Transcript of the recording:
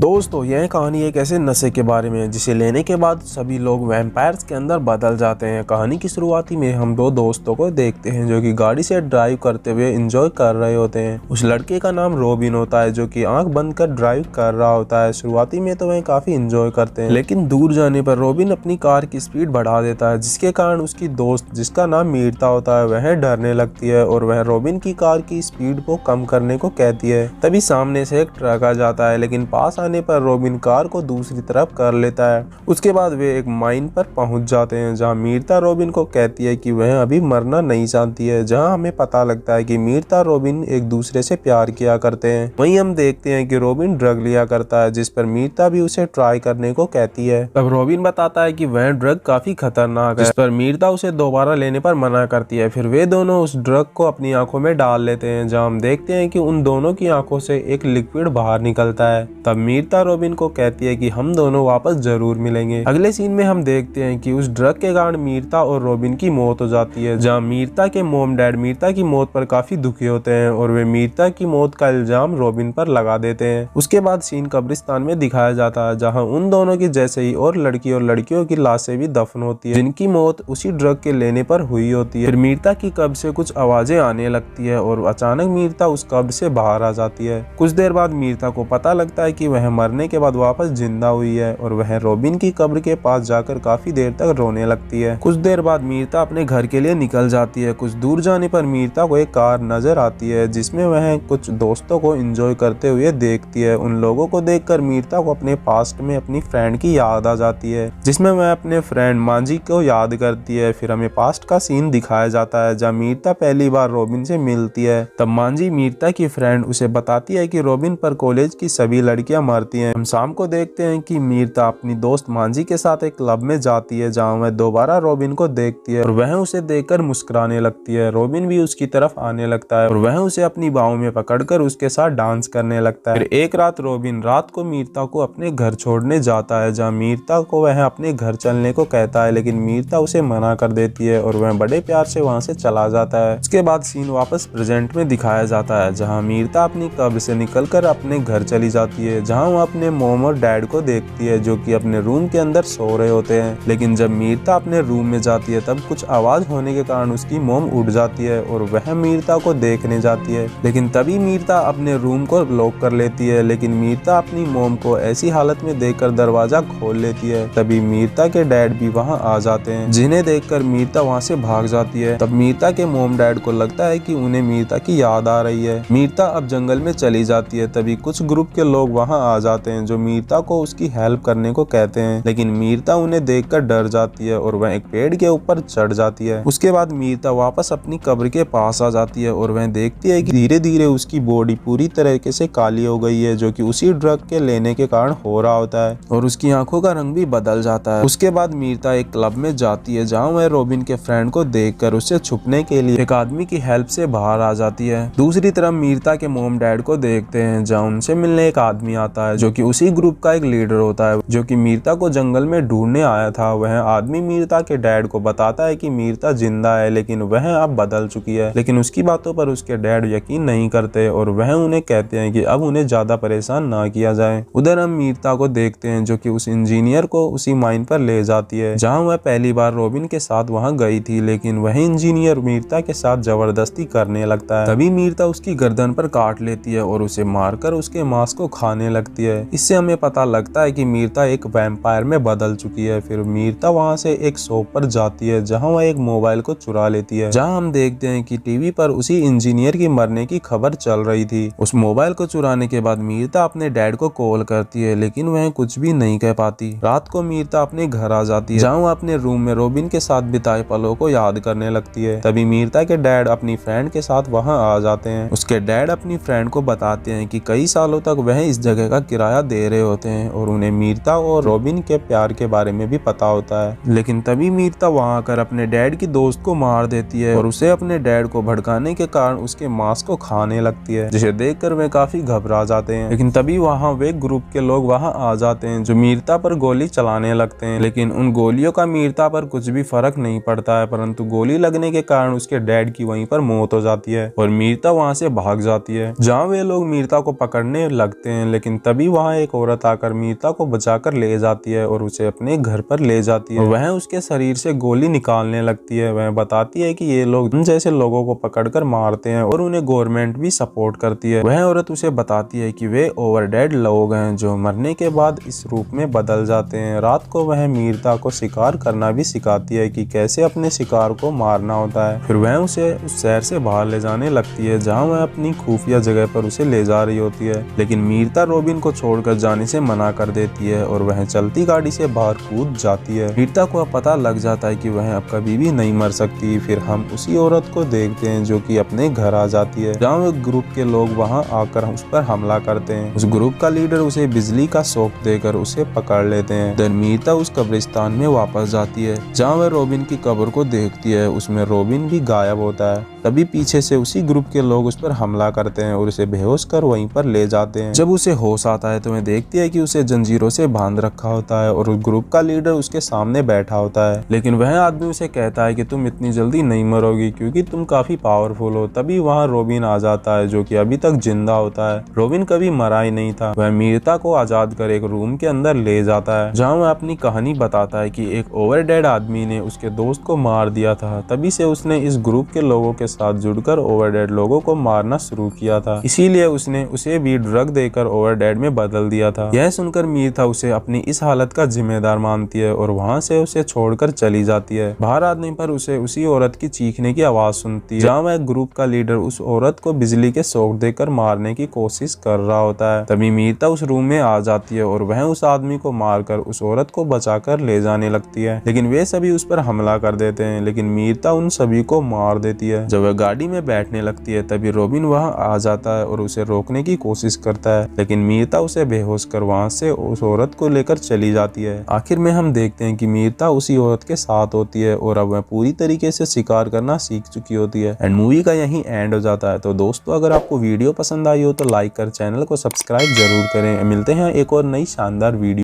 दोस्तों यह कहानी एक ऐसे नशे के बारे में है जिसे लेने के बाद सभी लोग वैम्पायर्स के अंदर बदल जाते हैं। कहानी की शुरुआती में हम दो दोस्तों को देखते हैं जो कि गाड़ी से ड्राइव करते हुए एंजॉय कर रहे होते हैं। उस लड़के का नाम रॉबिन होता है जो कि आंख बंद कर ड्राइव कर रहा होता है। शुरुआती में तो वह काफी एंजॉय करते हैं, लेकिन दूर जाने पर रॉबिन अपनी कार की स्पीड बढ़ा देता है, जिसके कारण उसकी दोस्त जिसका नाम मीरता होता है वह डरने लगती है और वह रॉबिन की कार की स्पीड को कम करने को कहती है। तभी सामने से एक ट्रक आ जाता है, लेकिन पास आने पर रॉबिन कार को दूसरी तरफ कर लेता है। उसके बाद वे एक माइन पर पहुंच जाते हैं जहां मीरता रॉबिन को कहती है कि वह अभी मरना नहीं चाहती है, जहां हमें पता लगता है कि मीरता रॉबिन एक दूसरे से प्यार किया करते हैं। वहीं हम देखते हैं कि रॉबिन ड्रग लिया करता है, जिस पर मीरता भी उसे ट्राई करने को कहती है। तब रॉबिन बताता है कि वह ड्रग काफी खतरनाक है, जिस पर मीरता उसे दोबारा लेने पर मना करती है। फिर वे दोनों उस ड्रग को अपनी आंखों में डाल लेते हैं, जहां हम देखते हैं कि उन दोनों की आंखों से एक लिक्विड बाहर निकलता है। तब मीरता रॉबिन को कहती है कि हम दोनों वापस जरूर मिलेंगे। अगले सीन में हम देखते हैं कि उस ड्रग के कारण मीरता और रॉबिन की मौत हो जाती है, जहां मीरता के मॉम डैड मीरता की मौत पर काफी दुखी होते हैं और वे मीरता की मौत का इल्जाम रॉबिन पर लगा देते हैं। उसके बाद सीन कब्रिस्तान में दिखाया जाता है, जहां उन दोनों की जैसे ही और लड़कियों की लाशें भी दफन होती है, जिनकी मौत उसी ड्रग के लेने पर हुई होती है। फिर मीरता की कब्र से कुछ आवाजें आने लगती है और अचानक मीरता उस कब्र से बाहर आ जाती है। कुछ देर बाद मीरता को पता लगता है कि वह मरने के बाद वापस जिंदा हुई है और वह रॉबिन की कब्र के पास जाकर काफी देर तक रोने लगती है। कुछ देर बाद मीरता अपने घर के लिए निकल जाती है। कुछ दूर जाने पर मीरता को एक कार नजर आती है, जिसमें वह कुछ दोस्तों को एंजॉय करते हुए देखती है। उन लोगों को देखकर मीरता को अपने पास्ट में अपनी फ्रेंड की याद आ जाती है, जिसमें वह अपने फ्रेंड मांझी को याद करती है। फिर हमें पास्ट का सीन दिखाया जाता है, जहाँ मीरता पहली बार रॉबिन से मिलती है। तब मांझी मीरता की फ्रेंड उसे बताती है कि रॉबिन पर कॉलेज की सभी लड़कियां मरती हैं। हम शाम को देखते हैं कि मीरता अपनी दोस्त मांझी के साथ एक क्लब में जाती है, जहां वह दोबारा रॉबिन को देखती है और वह उसे देखकर मुस्कुराने लगती है। रॉबिन भी उसकी तरफ आने लगता है और वह उसे अपनी बाहों में पकड़कर उसके साथ डांस करने लगता है। फिर एक रात रॉबिन रात को मीरता को अपने घर छोड़ने जाता है, जहां मीरता को वह अपने घर चलने को कहता है, लेकिन मीरता उसे मना कर देती है और वह बड़े प्यार से वहां से चला जाता है। उसके बाद सीन वापस प्रेजेंट में दिखाया जाता है, जहाँ मीरता अपनी कब्र से निकलकर अपने घर चली जाती है, जहाँ वो अपने मॉम और डैड को देखती है जो कि अपने रूम के अंदर सो रहे होते हैं। लेकिन जब मीरता अपने रूम में जाती है तब कुछ आवाज होने के कारण उसकी मॉम उठ जाती है और वह मीरता को देखने जाती है, लेकिन तभी मीरता अपने रूम को लॉक कर लेती है। लेकिन मीरता अपनी मॉम को ऐसी हालत में देखकर दरवाजा खोल लेती है। तभी मीरता के डैड भी वहाँ आ जाते हैं, जिन्हें देखकर मीरता वहाँ से भाग जाती है। तब मीरता के मॉम डैड को लगता है कि उन्हें मीरता की याद आ रही है। मीरता अब जंगल में चली जाती है। तभी कुछ ग्रुप के लोग वहाँ आ जाते हैं जो मीरता को उसकी हेल्प करने को कहते हैं, लेकिन मीरता उन्हें देखकर डर जाती है और वह एक पेड़ के ऊपर चढ़ जाती है। उसके बाद मीरता वापस अपनी कब्र के पास आ जाती है और वह देखती है कि धीरे धीरे उसकी बॉडी पूरी तरीके से काली हो गई है, जो कि उसी ड्रग के लेने के कारण हो रहा होता है, और उसकी आंखों का रंग भी बदल जाता है। उसके बाद मीरता एक क्लब में जाती है, जहाँ वह रॉबिन के फ्रेंड को देखकर उससे छुपने के लिए एक आदमी की हेल्प से बाहर आ जाती है। दूसरी तरफ मीरता के मॉम डैड को देखते हैं, जहाँ उनसे मिलने एक आदमी आता है जो कि उसी ग्रुप का एक लीडर होता है, जो कि मीरता को जंगल में ढूंढने आया था। वह आदमी मीरता के डैड को बताता है कि मीरता जिंदा है, लेकिन वह अब बदल चुकी है। लेकिन उसकी बातों पर उसके डैड यकीन नहीं करते और वह उन्हें कहते हैं कि अब उन्हें ज्यादा परेशान ना किया जाए। उधर हम मीरता को देखते हैं जो कि उस इंजीनियर को उसी माइन पर ले जाती है, जहाँ वह पहली बार रॉबिन के साथ वहाँ गई थी, लेकिन वह इंजीनियर मीरता के साथ जबरदस्ती करने लगता है। तभी मीरता उसकी गर्दन पर काट लेती है और उसे मारकर उसके मांस को खाने लगती है। इससे हमें पता लगता है कि मीरता एक वैम्पायर में बदल चुकी है। फिर मीरता वहाँ से एक शॉप पर जाती है, जहाँ वह एक मोबाइल को चुरा लेती है, जहाँ हम देखते हैं कि टीवी पर उसी इंजीनियर की मरने की खबर चल रही थी। उस मोबाइल को चुराने के बाद मीरता अपने डैड को कॉल करती है, लेकिन वह कुछ भी नहीं कह पाती। रात को मीरता अपने घर आ जाती है, जहाँ वह अपने रूम में रॉबिन के साथ बिताए पलों को याद करने लगती है। तभी मीरता के डैड अपनी फ्रेंड के साथ वहाँ आ जाते हैं। उसके डैड अपनी फ्रेंड को बताते हैं कि कई सालों तक वह इस जगह का किराया दे रहे होते हैं और उन्हें मीरता और रॉबिन के प्यार के बारे में भी पता होता है। लेकिन तभी मीरता वहाँ आकर अपने डैड की दोस्त को मार देती है और उसे अपने डैड को भड़काने के कारण उसके मांस को खाने लगती है, जिसे देखकर वे काफी घबरा जाते हैं। लेकिन तभी वहाँ वे ग्रुप के लोग वहाँ आ जाते हैं जो मीरता पर गोली चलाने लगते हैं, लेकिन उन गोलियों का मीरता पर कुछ भी फर्क नहीं पड़ता है, परंतु गोली लगने के कारण उसके डैड की वहीं पर मौत हो जाती है और मीरता वहाँ से भाग जाती है। जहाँ वे लोग मीरता को पकड़ने लगते हैं, लेकिन तभी तभी वहाँ एक औरत आकर मीरता को बचाकर ले जाती है और उसे अपने घर पर ले जाती है। वह उसके शरीर से गोली निकालने लगती है। वह बताती है कि ये लोग जैसे लोगों को पकड़कर मारते हैं और उन्हें गवर्नमेंट भी सपोर्ट करती है। वह औरत उसे बताती है कि वे ओवर डेड लोग हैं जो मरने के बाद इस रूप में बदल जाते हैं। रात को वह मीरता को शिकार करना भी सिखाती है कि कैसे अपने शिकार को मारना होता है। फिर वह उसे उस शहर से बाहर ले जाने लगती है जहाँ वह अपनी खुफिया जगह पर उसे ले जा रही होती है, लेकिन मीरता रॉबिन को छोड़कर जाने से मना कर देती है और वह चलती गाड़ी से बाहर कूद जाती है। मीरता को अब पता लग जाता है कि वह अब कभी भी नहीं मर सकती। फिर हम उसी औरत को देखते हैं जो कि अपने घर आ जाती है, जहाँ वह ग्रुप के लोग वहां आकर उस पर हमला करते हैं। उस ग्रुप का लीडर उसे बिजली का शॉक देकर उसे पकड़ लेते हैं। देन मीरता उस कब्रिस्तान में वापस जाती है जहाँ वह रॉबिन की कब्र को देखती है। उसमें रॉबिन भी गायब होता है। तभी पीछे से उसी ग्रुप के लोग उस पर हमला करते हैं और उसे बेहोश कर वहीं पर ले जाते हैं। जब उसे होश आता है तो वह देखती है कि उसे जंजीरों से बांध रखा होता है और उस ग्रुप का लीडर उसके सामने बैठा होता है, लेकिन वह आदमी उसे कहता है कि तुम इतनी जल्दी नहीं मरोगी क्योंकि तुम काफी पावरफुल हो। तभी वहाँ रॉबिन आ जाता है जो कि अभी तक जिंदा होता है। रॉबिन कभी मरा ही नहीं था। वह मीरता को आजाद कर एक रूम के अंदर ले जाता है जहाँ वह अपनी कहानी बताता है कि एक ओवर डेड आदमी ने उसके दोस्त को मार दिया था। तभी से उसने इस ग्रुप के लोगों के साथ जुड़कर ओवर डेड लोगों को मारना शुरू किया था। इसीलिए उसने उसे भी ड्रग देकर ओवर डेड में बदल दिया था। यह सुनकर मीरता उसे अपनी इस हालत का जिम्मेदार मानती है और वहाँ से उसे छोड़कर चली जाती है। बाहर आने पर उसे उसी औरत की चीखने की आवाज सुनती है जहाँ वह ग्रुप का लीडर उस औरत को बिजली के शॉक देकर मारने की कोशिश कर रहा होता है। तभी मीरता उस रूम में आ जाती है और वह उस आदमी को मारकर उस औरत को बचाकर ले जाने लगती है, लेकिन वे सभी उस पर हमला कर देते हैं। लेकिन मीरता उन सभी को मार देती है। जब वह गाड़ी में बैठने लगती है तभी रॉबिन वहाँ आ जाता है और उसे रोकने की कोशिश करता है, लेकिन मीरता उसे बेहोश कर वहाँ से उस औरत को लेकर चली जाती है। आखिर में हम देखते हैं कि मीरता उसी औरत के साथ होती है और अब वह पूरी तरीके से शिकार करना सीख चुकी होती है। एंड मूवी का यही एंड हो जाता है। तो दोस्तों अगर आपको वीडियो पसंद आई हो तो लाइक कर चैनल को सब्सक्राइब जरूर करें। मिलते हैं एक और नई शानदार वीडियो।